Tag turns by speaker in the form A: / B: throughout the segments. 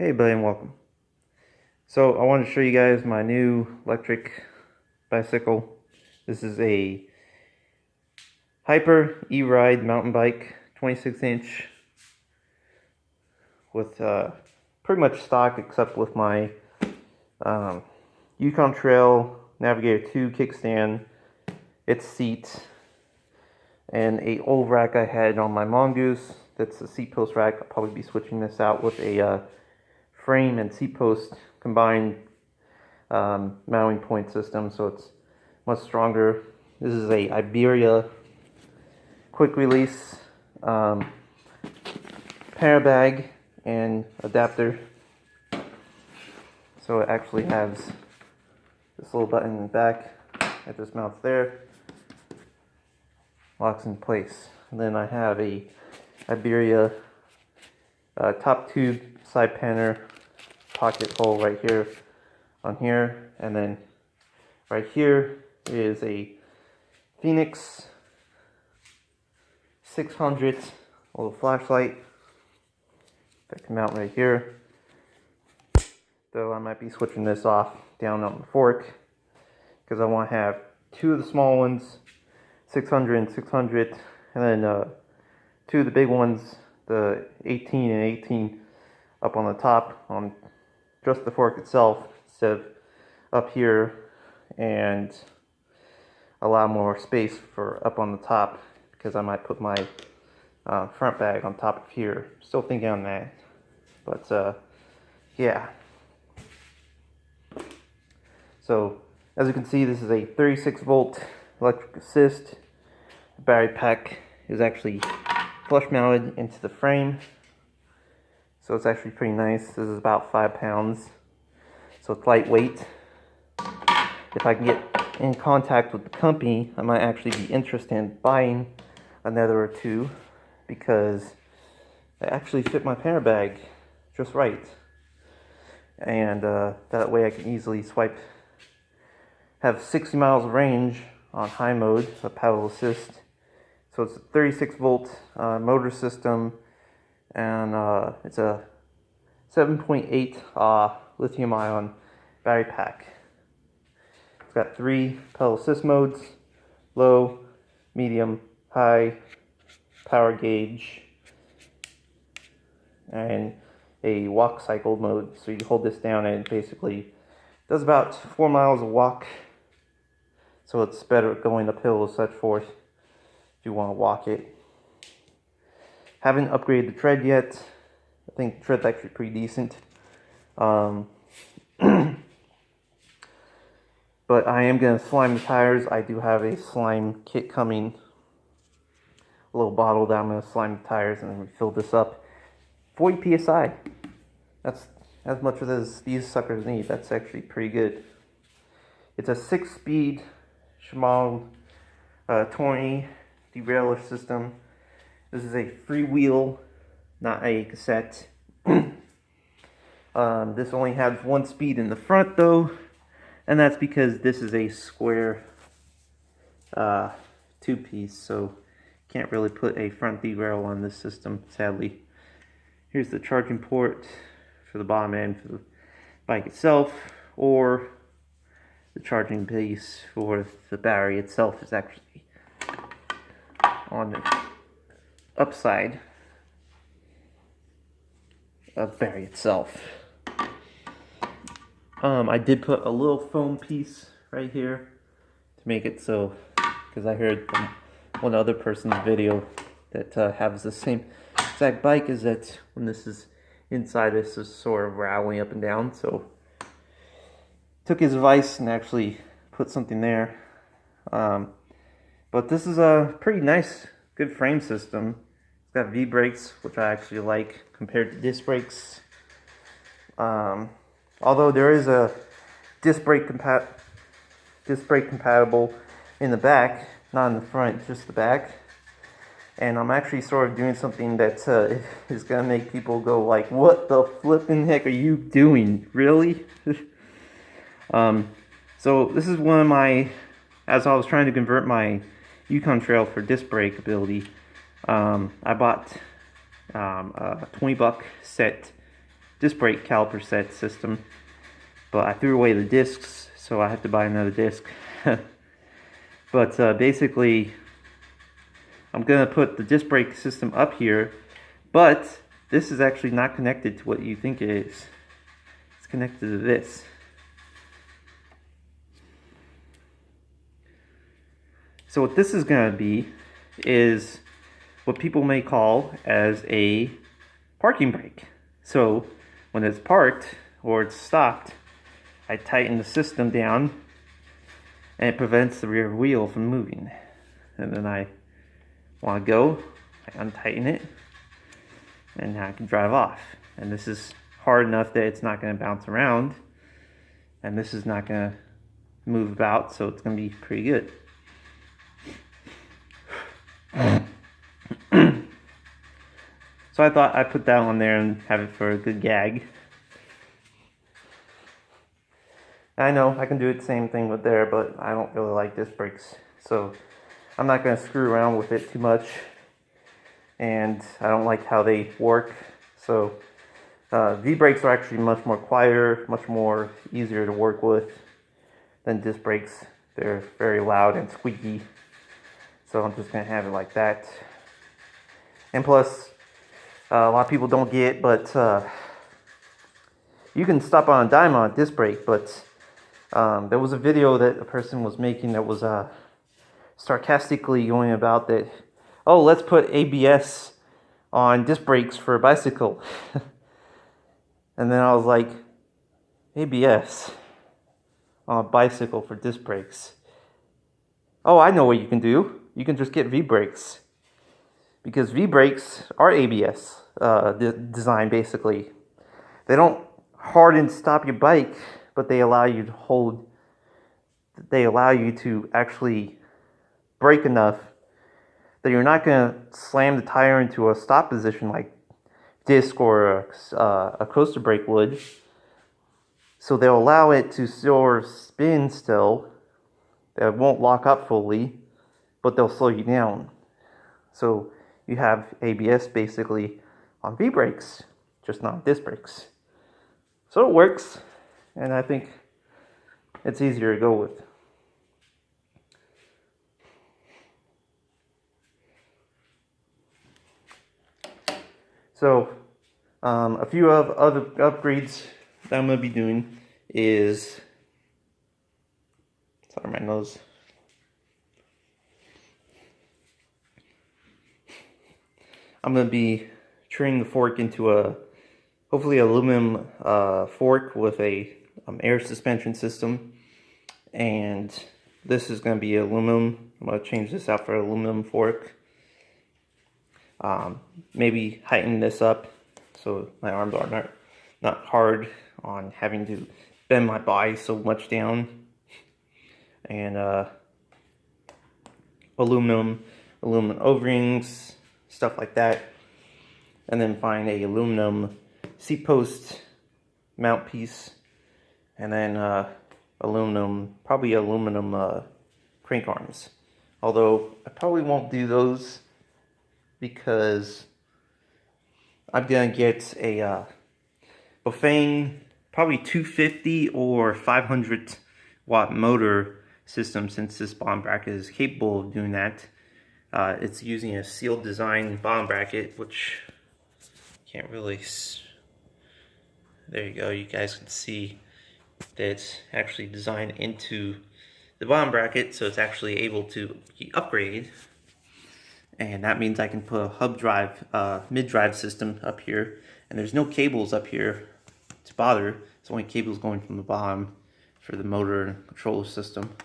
A: Hey buddy, and welcome. So I wanted to show you guys my new electric bicycle. This is a Hyper E-Ride mountain bike, 26-inch, with pretty much stock except with my Yukon Trail Navigator 2 kickstand, its seat, and a old rack I had on my Mongoose. That's a seat post rack. I'll probably be switching this out with a frame and seat post combined mounting point system, so it's much stronger. This is a Iberia quick release parabag and adapter. So it actually has this little button in the back that just mounts there, locks in place. And then I have a Iberia top tube side panner pocket hole right here on here, and then right here is a Phoenix 600 little flashlight that can mount right here, though I might be switching this off down on the fork because I want to have two of the small ones, 600 and 600, and then two of the big ones, the 18 and 18, up on the top on just the fork itself instead of up here, and allow more space for up on the top because I might put my front bag on top of here. Still thinking on that, but yeah. So as you can see, this is a 36 volt electric assist. The battery pack is actually flush mounted into the frame, so it's actually pretty nice. This is about 5 pounds, so it's lightweight. If I can get in contact with the company, I might actually be interested in buying another or two because they actually fit my parent bag just right, and that way I can easily swipe. Have 60 miles of range on high mode, a pedal assist. So it's a 36 volt motor system, and it's a 7.8 lithium ion battery pack. It's got 3 pedal assist modes: low, medium, high, power gauge, and a walk cycle mode. So you hold this down and it basically does about 4 miles of walk. So it's better going uphill and such forth if you want to walk it. Haven't upgraded the tread yet. I think the tread's actually pretty decent. But I am going to slime the tires. I do have a slime kit coming. A little bottle that I'm going to slime the tires and then refill this up. 40 psi. That's as much as these suckers need. That's actually pretty good. It's a 6-speed Shimano 20 derailleur system. This is a freewheel, not a cassette. This only has 1 speed in the front though, and that's because this is a square 2-piece, so can't really put a front derail on this system, sadly. Here's the charging port for the bottom end for the bike itself, or the charging base for the battery itself is actually on the upside of the battery itself. I did put a little foam piece right here to make it so, because I heard from one other person's video that has the same exact bike, is that when this is inside, this is sort of rattling up and down. So took his advice and actually put something there. But this is a pretty nice, good frame system. It's got V-brakes, which I actually like compared to disc brakes. Although there is a disc brake compatible in the back, not in the front, just the back. And I'm actually sort of doing something that is going to make people go like, what the flipping heck are you doing? Really? So this is one of my, as I was trying to convert my Yukon Trail for disc brake ability, I bought a $20 set disc brake caliper set system, but I threw away the discs, so I have to buy another disc. But basically, I'm gonna put the disc brake system up here, but this is actually not connected to what you think it is. It's connected to this. So what this is gonna be is what people may call as a parking brake. So when it's parked or it's stopped, I tighten the system down and it prevents the rear wheel from moving. And then I want to go, I untighten it, and now I can drive off. And this is hard enough that it's not going to bounce around, and this is not going to move about, so it's going to be pretty good. So I thought I'd put that on there and have it for a good gag. I know I can do the same thing with there, but I don't really like disc brakes, so I'm not going to screw around with it too much, and I don't like how they work. So V-brakes are actually much more quieter, much more easier to work with than disc brakes. They're very loud and squeaky, so I'm just going to have it like that. And plus, a lot of people don't get, but you can stop on a dime on a disc brake, but there was a video that a person was making that was sarcastically going about that, oh, let's put ABS on disc brakes for a bicycle. And then I was like, ABS on a bicycle for disc brakes? Oh, I know what you can do. You can just get V-brakes. Because V-brakes are ABS design, basically. They don't harden stop your bike, but they allow you to hold, they allow you to actually brake enough that you're not going to slam the tire into a stop position like disc or a coaster brake would. So they'll allow it to sort of spin still. It won't lock up fully, but they'll slow you down. So you have ABS basically on V-brakes, just not disc brakes. So it works, and I think it's easier to go with. So a few of other upgrades that I'm going to be doing is, sorry, my nose. I'm going to be turning the fork into a hopefully aluminum fork with a air suspension system, and this is going to be aluminum. I'm going to change this out for an aluminum fork. Maybe heighten this up so my arms are not hard on having to bend my body so much down. And aluminum O-rings, stuff like that. And then find a aluminum seat post mount piece, and then probably aluminum crank arms. Although I probably won't do those because I'm gonna get a Bafang, probably 250 or 500 watt motor system, since this bottom bracket is capable of doing that. It's using a sealed design bottom bracket, which can't really, there you go, you guys can see that it's actually designed into the bottom bracket, so it's actually able to be upgraded. And that means I can put a hub drive, mid-drive system up here, and there's no cables up here to bother. It's only cables going from the bottom for the motor and controller system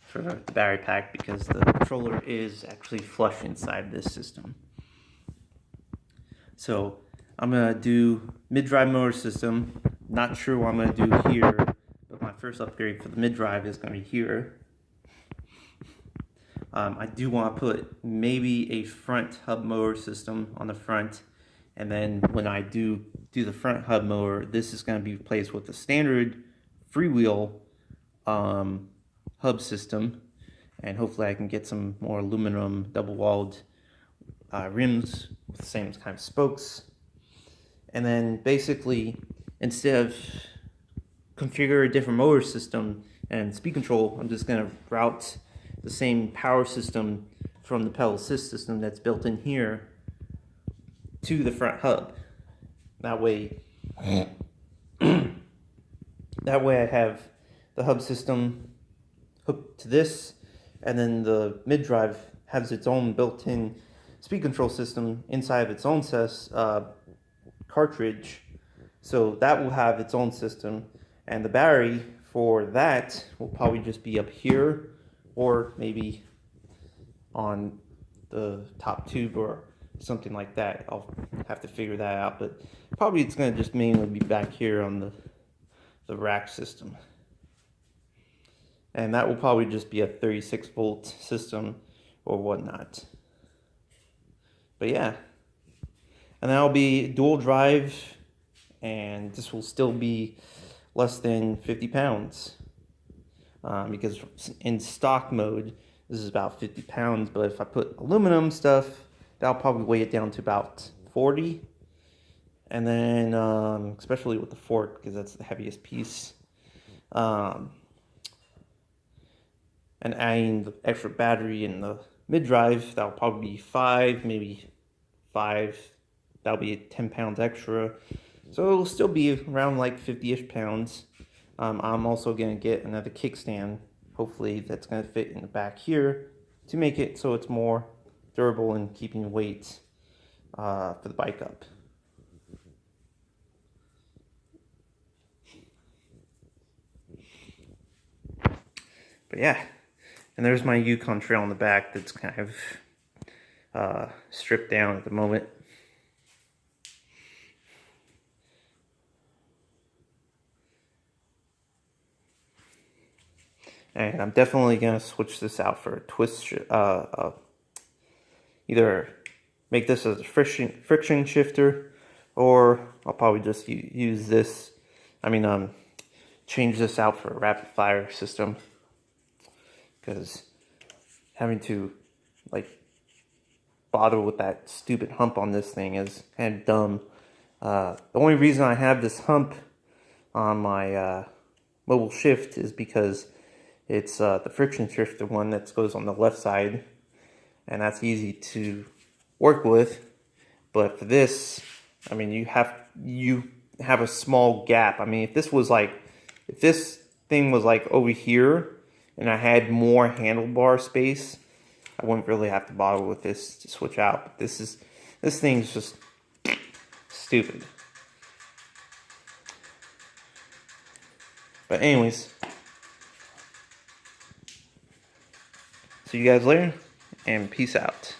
A: for the battery pack, because the controller is actually flush inside this system. So I'm gonna do mid-drive motor system. Not sure what I'm gonna do here, but my first upgrade for the mid-drive is gonna be here. I do want to put maybe a front hub motor system on the front, and then when I do the front hub motor, this is going to be replaced with a standard freewheel hub system, and hopefully I can get some more aluminum double-walled rims with the same kind of spokes, And then basically, instead of configure a different motor system and speed control, I'm just going to route the same power system from the pedal assist system that's built in here to the front hub. That way I have the hub system hooked to this, and then the mid drive has its own built-in speed control system inside of its own cartridge, so that will have its own system, and the battery for that will probably just be up here or maybe on the top tube or something like that. I'll have to figure that out, but probably it's going to just mainly be back here on the rack system. And that will probably just be a 36 volt system or whatnot. But yeah, and that'll be dual drive, and this will still be less than 50 pounds. Because in stock mode, this is about 50 pounds, but if I put aluminum stuff, that'll probably weigh it down to about 40. And then, especially with the fork, because that's the heaviest piece. And adding the extra battery in the mid drive, that'll probably be 5, maybe 5. That'll be 10 pounds extra. So it'll still be around like 50-ish pounds. I'm also going to get another kickstand, hopefully that's going to fit in the back here, to make it so it's more durable in keeping weight for the bike up. But yeah, and there's my Yukon trail in the back that's kind of stripped down at the moment. And I'm definitely going to switch this out for a twist, either make this as a friction shifter, or I'll probably just use this, change this out for a rapid fire system, because having to bother with that stupid hump on this thing is kind of dumb. The only reason I have this hump on my mobile shift is because it's the friction shifter one that goes on the left side, and that's easy to work with. But for this, you have a small gap. If this thing was over here and I had more handlebar space, I wouldn't really have to bother with this to switch out. But this thing's just stupid. But anyways, see you guys later, and peace out.